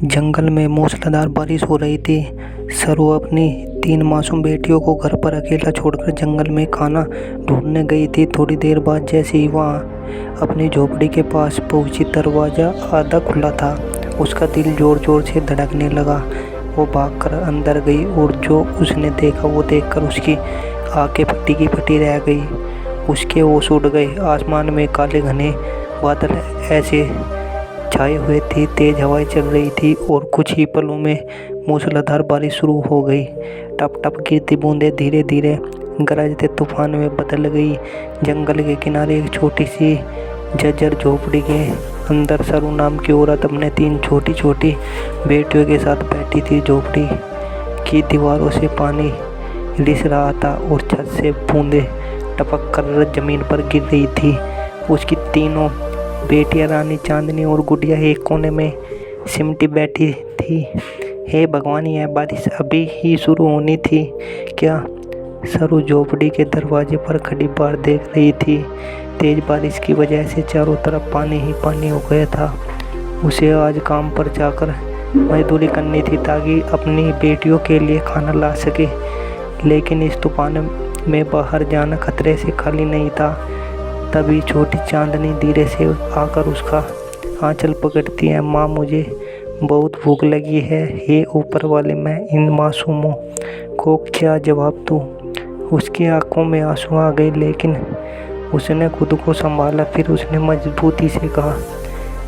जंगल में मूसलाधार बारिश हो रही थी। सरू अपनी 3 मासूम बेटियों को घर पर अकेला छोड़कर जंगल में खाना ढूंढने गई थी। थोड़ी देर बाद जैसे ही वहाँ अपनी झोपड़ी के पास पहुंची, दरवाज़ा आधा खुला था। उसका दिल ज़ोर ज़ोर से धड़कने लगा। वो भागकर अंदर गई और जो उसने देखा वो देखकर उसकी आंखें फटी की फटी रह गई। उसके होश उड़ गए। आसमान में काले घने बादल ऐसे छाए हुए थे, तेज हवाएं चल रही थी और कुछ ही पलों में मूसलाधार बारिश शुरू हो गई। टप टप गिरती बूंदें धीरे धीरे गरजते तूफान में बदल गई। जंगल के किनारे एक छोटी सी जर्जर झोपड़ी के अंदर सरू नाम की औरत अपने 3 छोटी छोटी बेटियों के साथ बैठी थी। झोपड़ी की दीवारों से पानी रिस रहा था और छत से बूंदें टपक कर जमीन पर गिर रही थी। उसकी तीनों बेटियां रानी, चांदनी और गुड़िया एक कोने में सिमटी बैठी थी। हे भगवान, यह बारिश अभी ही शुरू होनी थी क्या? सरू झोपड़ी के दरवाजे पर खड़ी बाहर देख रही थी। तेज बारिश की वजह से चारों तरफ पानी ही पानी हो गया था। उसे आज काम पर जाकर मजदूरी करनी थी ताकि अपनी बेटियों के लिए खाना ला सके, लेकिन इस तूफान में बाहर जाना खतरे से खाली नहीं था। तभी छोटी चांदनी धीरे से आकर उसका आंचल पकड़ती है। माँ, मुझे बहुत भूख लगी है। हे ऊपर वाले, मैं इन मासूमों को क्या जवाब दूँ? उसकी आंखों में आंसू आ गए, लेकिन उसने खुद को संभाला। फिर उसने मजबूती से कहा,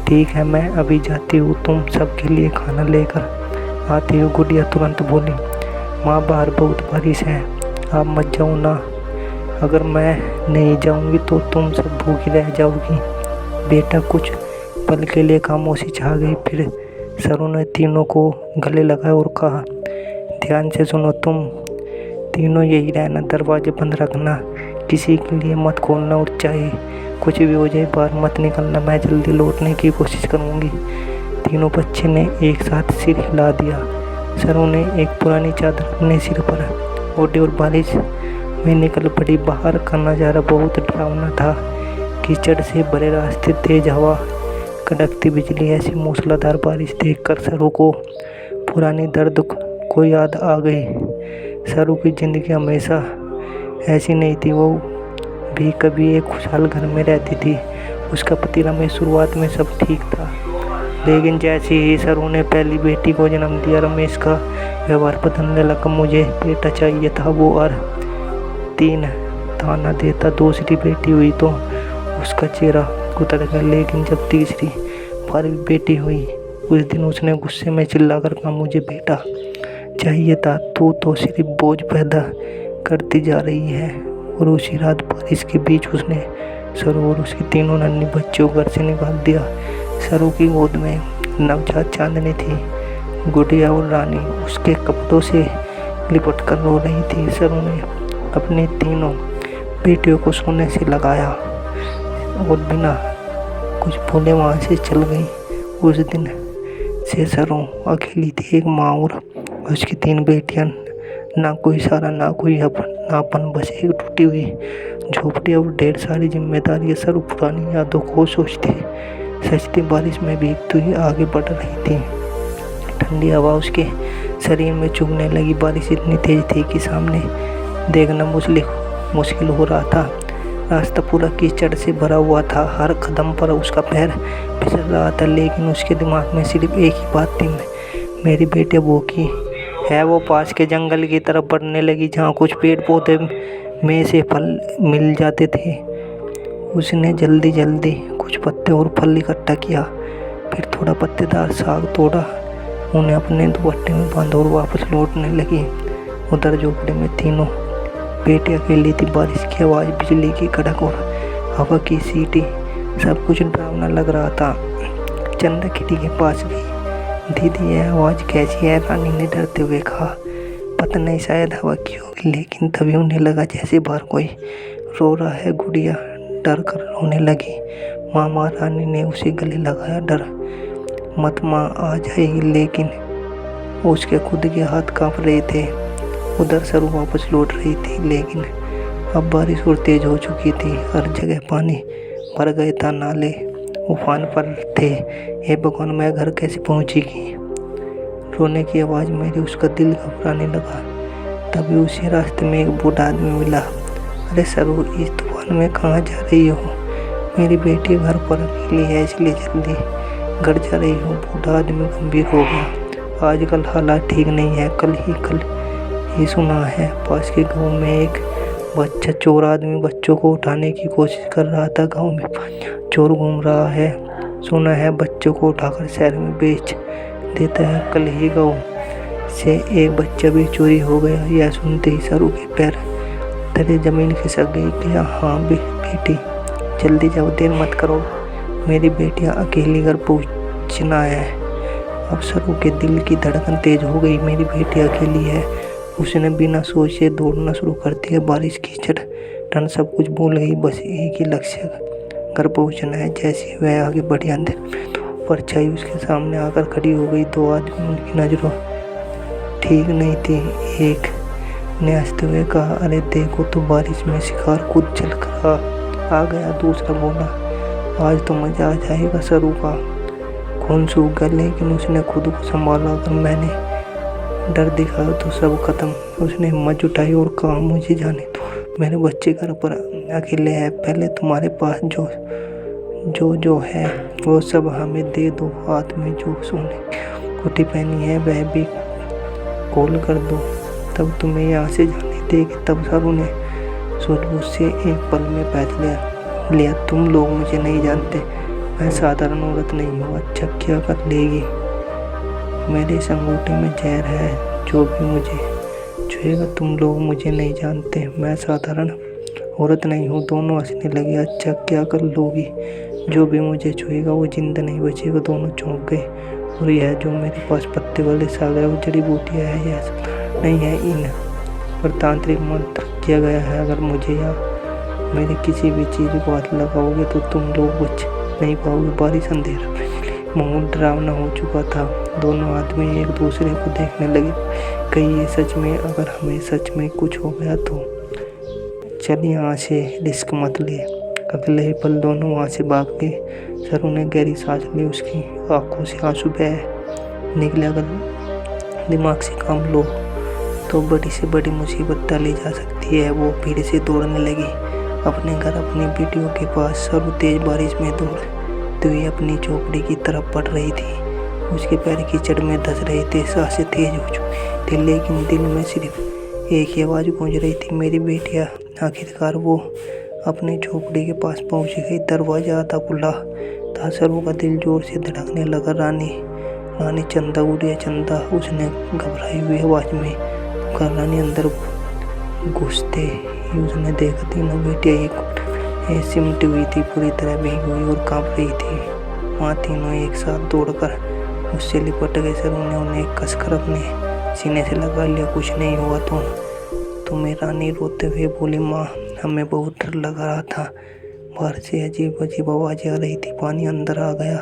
ठीक है, मैं अभी जाती हूँ, तुम सबके लिए खाना लेकर आती हूँ। गुड़िया तुरंत बोली, माँ, बाहर बहुत बारिश है, आप मत जाओ ना। अगर मैं नहीं जाऊंगी तो तुम सब भूखी रह जाओगी। बेटा कुछ पल के लिए खामोशी छा गई। फिर सरू ने तीनों को गले लगाया और कहा, ध्यान से सुनो, तुम तीनों यही रहना, दरवाजे बंद रखना, किसी के लिए मत खोलना और चाहे कुछ भी हो जाए बाहर मत निकलना। मैं जल्दी लौटने की कोशिश करूँगी। तीनों बच्चे ने एक साथ सिर हिला दिया। सरू ने एक पुरानी चादर अपने सिर पर ओढ़ी और बारिश में निकल पड़ी। बाहर का नज़ारा बहुत डरावना था। कीचड़ से भरे रास्ते, तेज हवा, कड़कती बिजली। ऐसी मूसलाधार बारिश देखकर सरू को पुरानी दर्द को याद आ गई। सरू की ज़िंदगी हमेशा ऐसी नहीं थी। वो भी कभी एक खुशहाल घर में रहती थी। उसका पति रमेश, शुरुआत में सब ठीक था, लेकिन जैसे ही सरू ने पहली बेटी को जन्म दिया, रमेश का व्यवहार बदलने लगा। मुझे बेटा चाहिए था, वो और 3 ताना देता। दूसरी बेटी हुई तो उसका चेहरा उतर गया, लेकिन जब तीसरी बार बेटी हुई उस दिन उसने गुस्से में चिल्लाकर कहा, मुझे बेटा चाहिए था, तू तो सिर्फ बोझ पैदा करती जा रही है। और उसी रात बारिश के बीच उसने सरू और उसकी तीनों नन्ही बच्चियों को घर से निकाल दिया। सरू की गोद में नवजात चांदनी थी। गुड़िया और रानी उसके कपड़ों से लिपट कर रो रही थी। सरू ने अपनी तीनों बेटियों को सोने से लगाया और बिना कुछ बोले वहाँ से चल गई। उस दिन से सरू अकेली थी, एक माँ और उसकी 3 बेटियाँ। ना कोई सहारा, ना कोई अपनापन, बस एक टूटी हुई झोपड़ी और ढेर सारी जिम्मेदारियाँ। सरू पुरानी यादों को सोचती बारिश में भीगती हुई आगे बढ़ रही थी। ठंडी हवा उसके शरीर में चुभने लगी। बारिश इतनी तेज थी कि सामने देखना मुश्किल हो रहा था। रास्ता पूरा कीचड़ से भरा हुआ था। हर कदम पर उसका पैर फिसल रहा था, लेकिन उसके दिमाग में सिर्फ एक ही बात थी, मेरी बेटी भूखी है। वो पास के जंगल की तरफ बढ़ने लगी, जहाँ कुछ पेड़ पौधे में से फल मिल जाते थे। उसने जल्दी कुछ पत्ते और फल इकट्ठा किया, फिर थोड़ा पत्तेदार साग तोड़ा, उन्हें अपने दुपट्टे में बांधा और वापस लौटने लगी। उधर झोपड़ी में तीनों बेटियां अकेली थी। बारिश की आवाज़, बिजली की कड़क और हवा की सीटी, सब कुछ डरावना लग रहा था। चंदा खिड़की के पास गई। दीदी, यह आवाज़ कैसी है? रानी ने डरते हुए कहा। पता नहीं, शायद हवा की होगी, लेकिन तभी उन्हें लगा जैसे बाहर कोई रो रहा है। गुड़िया डर कर रोने लगी। माँ, रानी ने उसे गले लगाया। डर मत माँ, आ जाएगी। लेकिन उसके खुद के हाथ कांप रहे थे। उधर सरू वापस लौट रही थी, लेकिन अब बारिश और तेज हो चुकी थी। हर जगह पानी भर गए था, नाले उफान पर थे। हे भगवान, मैं घर कैसे पहुंचेगी? रोने की आवाज़ मेरी उसका दिल घबराने लगा। तभी उसी रास्ते में एक बूढ़ा आदमी मिला। अरे सरू, इस तूफान में कहाँ जा रही हो? मेरी बेटी घर पर अकेली है, इसलिए जल्दी घर जा रही हूँ। बूढ़ा आदमी गंभीर हो गया। आजकल हालात ठीक नहीं है। कल ही सुना है पास के गांव में एक बच्चा चोर आदमी बच्चों को उठाने की कोशिश कर रहा था। गांव में 5 चोर घूम रहा है। सुना है बच्चों को उठाकर शहर में बेच देता है। कल ही गांव से एक बच्चा भी चोरी हो गया। यह सुनते ही सरू के पैर तले जमीन खिसक गई। क्या हाँ बेटी, जल्दी जाओ, देर मत करो। मेरी बेटियां अकेली घर पहुंचना है। अब सरू के दिल की धड़कन तेज हो गई। मेरी बेटी अकेली है। उसने बिना सोचे दौड़ना शुरू कर दिया। बारिश कीचड़ ठंड सब कुछ भूल गई। बस एक ही लक्ष्य, घर पहुंचना है। जैसे वह आगे बढ़ी, अंधेरे में तो परछाई उसके सामने आकर खड़ी हो गई। 2 आदमी उनकी नजरों ठीक नहीं थी। एक ने हंसते हुए कहा, अरे देखो तो बारिश में शिकार खुद चल कर आ गया। दूसरा बोला, आज तो मजा आ जाएगा। सरू का खून सूख गया, लेकिन उसने खुद को संभाला। अगर मैंने डर दिखाया तो सब खत्म। उसने हिम्मत जुटाई और कहा, मुझे जाने दो, मेरे बच्चे घर पर अकेले हैं। पहले तुम्हारे पास जो है वो सब हमें दे दो। हाथ में जो सोने की कोठी पहनी है वह भी खोल कर दो, तब तुम्हें यहाँ से जाने देगी। तब सरू ने सूझबूझ से एक पल में फैसला लिया, तुम लोग मुझे नहीं जानते, मैं साधारण औरत नहीं हूँ। अच्छा क्या कर लेगी? मेरे इस अंगूठे में जहर है, जो भी मुझे छुएगा। तुम लोग मुझे नहीं जानते, मैं साधारण औरत नहीं हूँ। दोनों हंसने लगे। अच्छा क्या कर लोगी? जो भी मुझे छुएगा वो जिंदा नहीं बचेगा। दोनों चौंक गए। और यह जो मेरे पास पत्ते वाले सागर वो जड़ी बूटियाँ है, यह नहीं है, इन पर तांत्रिक मंत्र किया गया है। अगर मुझे या मेरे किसी भी चीज़ को हाथ लगाओगे तो तुम लोग बच नहीं पाओगे। बारिश अंधेरा माहौल डरावना हो चुका था। दोनों आदमी एक दूसरे को देखने लगे। कहीं ये सच में, अगर हमें सच में कुछ हो गया तो चल यहाँ से रिस्क मत ले। अगले ही पल दोनों वहाँ से भाग गए। सरू ने गहरी सांस ली। उसकी आंखों से आंसू बह निकले। अगर दिमाग से काम लो तो बड़ी से बड़ी मुसीबत टाली जा सकती है। वो भीड़ से दौड़ने लगी अपने घर, अपनी बेटियों के पास। सरू तेज बारिश में दौड़ते हुए अपनी झोपड़ी की तरफ बढ़ रही थी। उसके पैर कीचड़ में धंस रहे थे। सांसें तेज हो चुकी थी, लेकिन दिल में सिर्फ एक ही आवाज़ गूंज रही थी, मेरी बेटियाँ। आखिरकार वो अपनी झोपड़ी के पास पहुंच गई। दरवाजा आधा खुला था। सरू का दिल जोर से धड़कने लगा। रानी चंदा, गुड़िया चंदा, उसने घबराई हुई आवाज़ में पुकार। रानी अंदर घुसते ही उसने देखा तीनों बेटियाँ एक सिमटी हुई थी, पूरी तरह भीगी हुई और कांप रही थी। वहाँ तीनों एक साथ दौड़कर उससे लिपट गए। सरू ने उन्हें कसकर अपने सीने से लगा लिया। कुछ नहीं हुआ तुम्हें? रानी रोते हुए बोली, माँ हमें बहुत डर लग रहा था। बाहर से अजीब आवाज़ें आ रही थी। पानी अंदर आ गया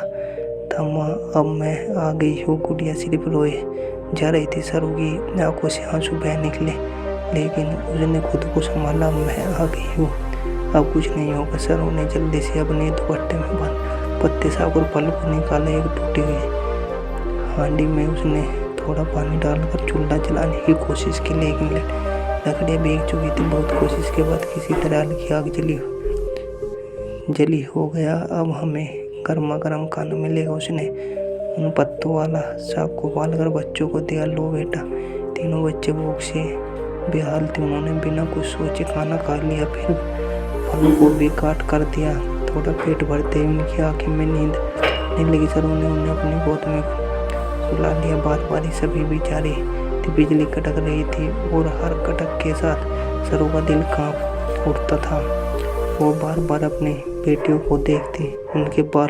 था। माँ अब मैं आ गई हूँ। गुड़िया सिर्फ रोए जा रही थी। सरू की आंखों से आंसू बह निकले, लेकिन उसने खुद को संभाला। मैं आ गई हूँ, अब कुछ नहीं होगा। सरू ने जल्दी से अपने दुपट्टे में बंद पत्ते साफ और फल को निकाला। एक टूटी हुई हांडी में उसने थोड़ा पानी डालकर चूल्हा जलाने की कोशिश की, लेकिन लकड़ियाँ भीग चुकी थी। बहुत कोशिश के बाद किसी तरह हल्की आग जली हो गया। अब हमें गर्मा गर्म खाना मिलेगा। उसने उन पत्तों वाला साग को उबालकर बच्चों को दिया। लो बेटा। तीनों बच्चे भूख से बेहाल थे। उन्होंने बिना कुछ सोचे खाना खा लिया, फिर फलों को भी काट कर दिया। थोड़ा पेट भरते ही उनकी आंखें में नींद नहीं लगी। सरू ने उन्हें अपनी गोद में सुला लिया। बारिश अभी भी जारी थी। बिजली कड़क रही थी और हर कड़क के साथ सरू का दिल कांप उठता था। वो बार बार अपनी बेटियों को देखती, उनके बाल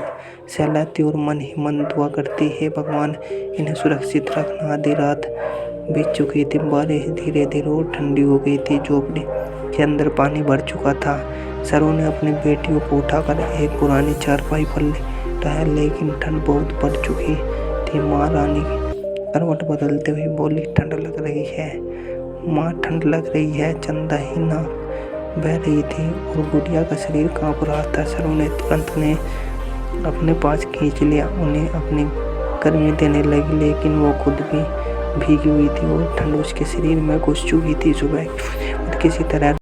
सहलाती और मन ही मन दुआ करती, हे भगवान इन्हें सुरक्षित रखना। आधी रात बीत चुकी थी। बारिश धीरे धीरे और ठंडी हो गई थी। झोपड़ी के अंदर पानी भर चुका था। सरू ने अपनी बेटियों को उठाकर एक पुरानी चारपाई पर लेटाया, लेकिन ठंड बहुत बढ़ चुकी थी। माँ रानी करवट बदलते हुए बोली, ठंड लग रही है माँ, ठंड लग रही है। चंदा ही ना बह रही थी और गुड़िया का शरीर कांप रहा था। सरू ने तुरंत उन्हें अपने पास खींच लिया, उन्हें अपनी गर्मी देने लगी, लेकिन वो खुद भी भीगी हुई थी और ठंड उसके शरीर में घुस चुकी थी। सुबह किसी तरह